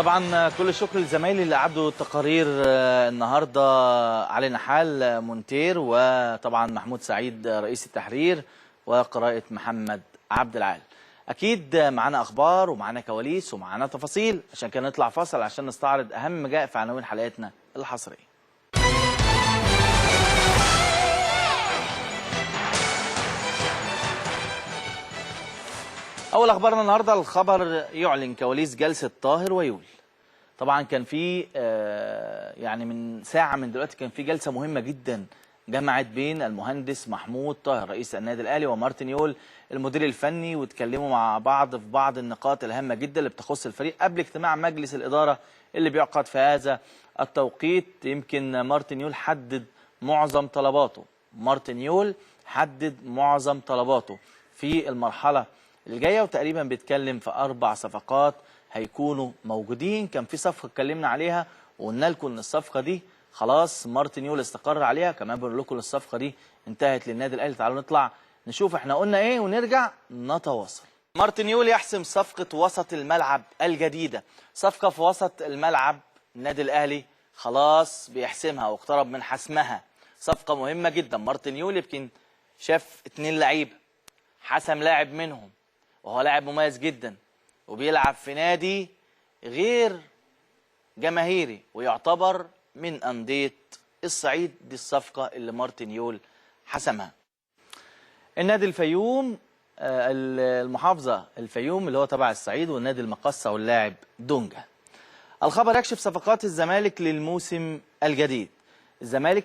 طبعا كل الشكر لزمايلي اللي عدوا تقارير النهارده، علي نحال مونتير، وطبعا محمود سعيد رئيس التحرير، وقراءة محمد عبد العال. اكيد معانا اخبار ومعانا كواليس ومعانا تفاصيل، عشان كده نطلع فاصل عشان نستعرض اهم ما جاء في عناوين حلقتنا الحصريه. اول اخبارنا النهارده الخبر يعلن كواليس جلسه طاهر ويول. طبعا كان في يعني من ساعه من دلوقتي كان في جلسه مهمه جدا جمعت بين المهندس محمود طاهر رئيس النادي الاهلي ومارتن يول المدير الفني، واتكلموا مع بعض في بعض النقاط الهامه جدا اللي بتخص الفريق قبل اجتماع مجلس الاداره اللي بيعقد في هذا التوقيت. يمكن مارتن يول حدد معظم طلباته في المرحله الجايه، وتقريبا بيتكلم في 4 صفقات هيكونوا موجودين. كان في صفقه اتكلمنا عليها وقلنا لكم ان الصفقه دي خلاص مارتن يول استقر عليها، كمان بنقول لكم الصفقه دي انتهت للنادي الاهلي. تعالوا نطلع نشوف احنا قلنا ايه ونرجع نتواصل. مارتن يول يحسم صفقه وسط الملعب الجديده. صفقه في وسط الملعب النادي الاهلي خلاص بيحسمها واقترب من حسمها. صفقه مهمه جدا. مارتن يول يمكن شاف 2 لعيبه، حسم لاعب منهم وهو لاعب مميز جدا وبيلعب في نادي غير جماهيري ويعتبر من أندية الصعيد. دي الصفقة اللي مارتن يول حسمها. النادي الفيوم، المحافظة الفيوم اللي هو تبع الصعيد، والنادي المقصة واللاعب دونجا. الخبر يكشف صفقات الزمالك للموسم الجديد. الزمالك